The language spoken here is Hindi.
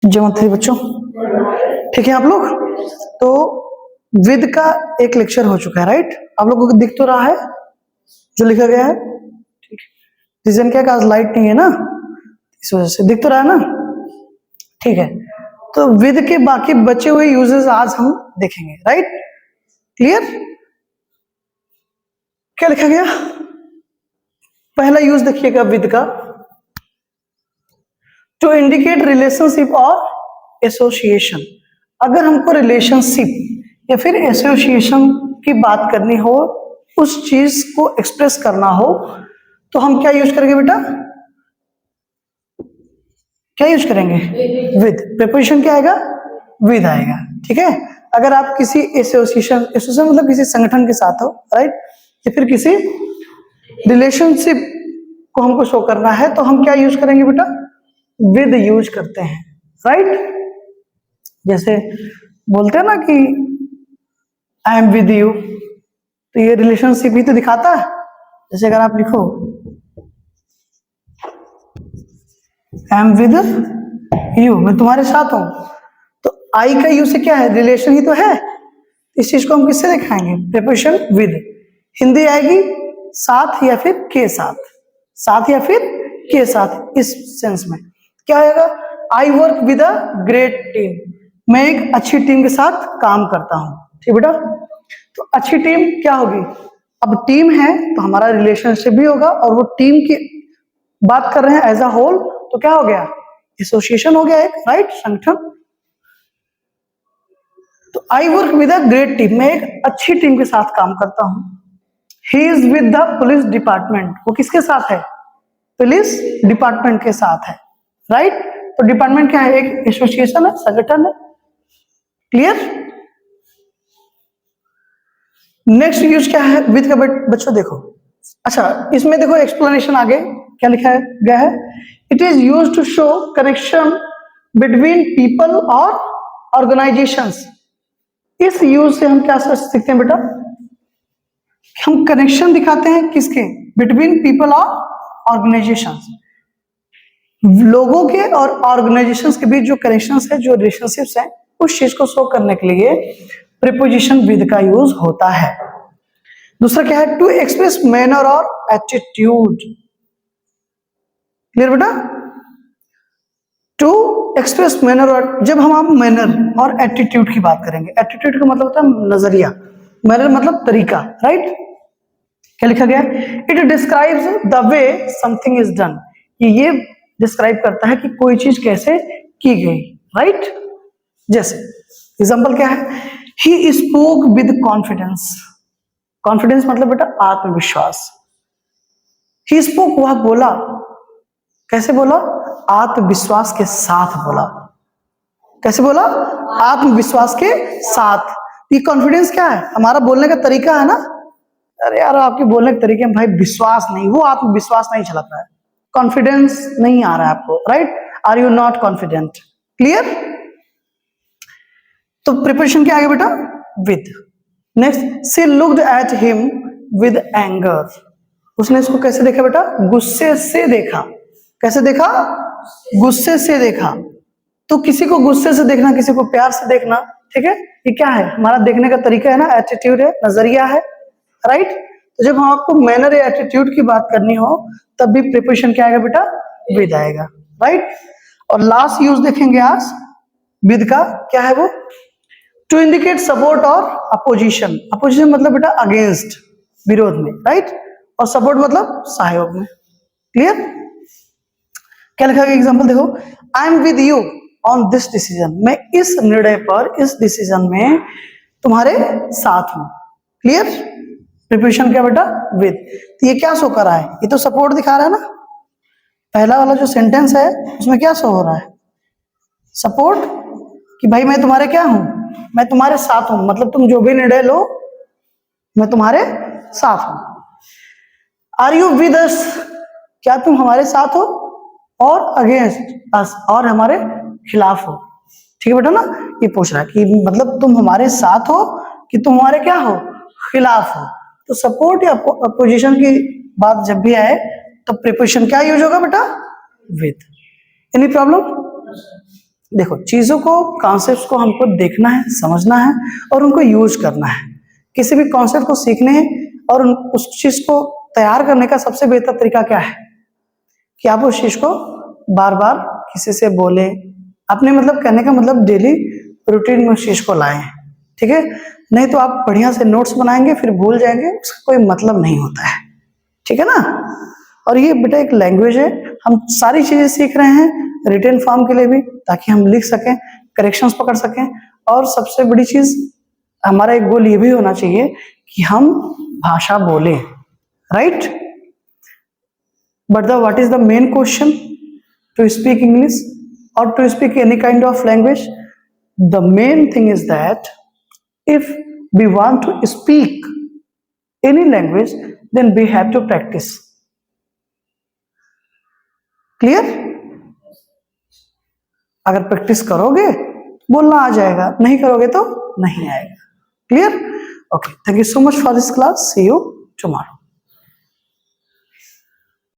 जय बच्चों, ठीक है आप लोग। तो विद का एक लेक्चर हो चुका है, राइट। आप लोगों को दिख तो रहा है जो लिखा गया है, ठीक है। रीजन क्या, आज लाइट नहीं है ना, इस वजह से दिख तो रहा है ना, ठीक है। तो विद के बाकी बचे हुए यूजेस आज हम देखेंगे, राइट। क्लियर, क्या लिखा गया, पहला यूज देखिएगा विद का, टू इंडिकेट रिलेशनशिप और एसोसिएशन। अगर हमको रिलेशनशिप या फिर एसोसिएशन की बात करनी हो, उस चीज को एक्सप्रेस करना हो, तो हम क्या यूज करेंगे बेटा, क्या यूज करेंगे, विद। प्रीपोजिशन क्या आएगा, विद आएगा, ठीक है। अगर आप किसी एसोसिएशन मतलब किसी संगठन के साथ हो, राइट, या फिर किसी रिलेशनशिप को हमको शो करना है, तो हम क्या यूज करेंगे बेटा, विद यूज करते हैं, राइट। जैसे बोलते हैं ना कि आई एम विद यू, तो ये रिलेशनशिप ही तो दिखाता है। जैसे अगर आप लिखो आई एम विद यू, मैं तुम्हारे साथ हूं, तो आई का यू से क्या है, रिलेशन ही तो है। इस चीज को हम किससे दिखाएंगे, प्रीपोजिशन विद। हिंदी आएगी साथ या फिर के साथ, साथ या फिर के साथ, इस सेंस में क्या आएगा, I work with a great team, मैं एक अच्छी टीम के साथ काम करता हूं, ठीक बेटा। तो अच्छी टीम क्या होगी, अब टीम है तो हमारा रिलेशनशिप भी होगा, और वो टीम की बात कर रहे हैं एज अ होल, तो क्या हो गया, एसोसिएशन हो गया एक, राइट, संगठन। तो I work with a great team, मैं एक अच्छी टीम के साथ काम करता हूं। He is with the police department, वो किसके साथ है, पुलिस डिपार्टमेंट के साथ है, राइट। तो डिपार्टमेंट क्या है, एक एसोसिएशन है, संगठन है। क्लियर। नेक्स्ट यूज क्या है विद का, बच्चों देखो, अच्छा इसमें देखो एक्सप्लेनेशन आगे क्या लिखा गया है, it is use to show connection between people और ऑर्गेनाइजेशंस। इस यूज से हम क्या सीखते हैं बेटा, हम कनेक्शन दिखाते हैं किसके, बिटवीन पीपल और ऑर्गेनाइजेशंस, लोगों के और ऑर्गेनाइजेशंस के बीच जो कनेक्शंस है, जो रिलेशनशिप्स हैं, उस चीज को शो करने के लिए प्रीपोजिशन विद का यूज होता है। दूसरा क्या है, टू एक्सप्रेस मैनर और एटीट्यूड। क्लियर बेटा, टू एक्सप्रेस मैनर, और जब हम मैनर और एटीट्यूड की बात करेंगे, एटीट्यूड का मतलब होता है नजरिया, मैनर मतलब तरीका, राइट। क्या लिखा गया, it describes the way something is done, ये डिस्क्राइब करता है कि कोई चीज कैसे की गई, राइट। जैसे एग्जांपल क्या है, he spoke with confidence, confidence मतलब बेटा आत्मविश्वास। ही स्पोक, वह बोला, कैसे बोला, आत्मविश्वास के साथ बोला, कैसे बोला, आत्मविश्वास के साथ। ये कॉन्फिडेंस क्या है, हमारा बोलने का तरीका है ना। अरे यार आपके बोलने के तरीके में भाई विश्वास नहीं, वो आत्मविश्वास नहीं चलाता है, कॉन्फिडेंस नहीं आ रहा है आपको, right. Are you not confident. Clear. तो प्रिपरेशन क्या आ गया बेटा, with. Next, she looked at him with anger, उसने इसको कैसे देखा बेटा, गुस्से से देखा। कैसे देखा, गुस्से से देखा। तो किसी को गुस्से से देखना, किसी को प्यार से देखना, ठीक है, ये क्या है, हमारा देखने का तरीका है ना, एटीट्यूड है, नजरिया है, राइट। तो जब हम आपको मैनर या एटीट्यूड की बात करनी हो, तब भी प्रिपरेशन क्या आएगा बेटा, विद आएगा, राइट। और लास्ट यूज देखेंगे आज विद का, क्या है वो, टू इंडिकेट सपोर्ट और अपोजिशन। अपोजिशन मतलब बेटा अगेंस्ट, विरोध में, राइट, और सपोर्ट मतलब सहयोग में। क्लियर। क्या लिखा गया, एग्जांपल देखो, I am with you on this decision, मैं इस निर्णय पर, इस डिसीजन में तुम्हारे साथ हूं। क्लियर। प्रिपरेशन क्या बेटा, विद। तो ये क्या शो कर रहा है, ये तो सपोर्ट दिखा रहा है ना, पहला वाला जो सेंटेंस है उसमें क्या शो हो रहा है, सपोर्ट, कि भाई मैं तुम्हारे क्या हूं, मैं तुम्हारे साथ हूं, मतलब तुम जो भी निर्णय लो मैं तुम्हारे साथ हूं। आर यू विद अस, क्या तुम हमारे साथ हो, और अगेंस्ट अस, और हमारे खिलाफ हो। ठीक है बेटा ना, ये पूछ रहा है कि मतलब तुम हमारे साथ हो कि तुम हमारे क्या हो, खिलाफ हो। तो सपोर्ट या अपोजिशन की बात जब भी आए तो प्रीपोजिशन क्या यूज होगा बेटा, विद। Any problem. देखो, चीजों को, कॉन्सेप्ट्स को हमको देखना है, समझना है और उनको यूज करना है। किसी भी कॉन्सेप्ट को सीखने और उस चीज को तैयार करने का सबसे बेहतर तरीका क्या है कि आप उस चीज को बार बार किसी से बोले, अपने मतलब कहने का मतलब डेली रूटीन में उस चीज को लाएं, ठीक है। नहीं तो आप बढ़िया से नोट्स बनाएंगे फिर भूल जाएंगे, उसका कोई मतलब नहीं होता है, ठीक है ना। और ये बेटा एक लैंग्वेज है, हम सारी चीजें सीख रहे हैं रिटन फॉर्म के लिए भी, ताकि हम लिख सकें, करेक्शंस पकड़ सकें, और सबसे बड़ी चीज हमारा एक गोल ये भी होना चाहिए कि हम भाषा बोलें, right. But the what is the main question to speak English और to speak any kind of language? The main thing is that if we want to speak any language, then we have to practice. Clear? अगर प्रैक्टिस करोगे बोलना आ जाएगा, नहीं करोगे तो नहीं आएगा। Clear? Okay, thank you so much for this class. See you tomorrow.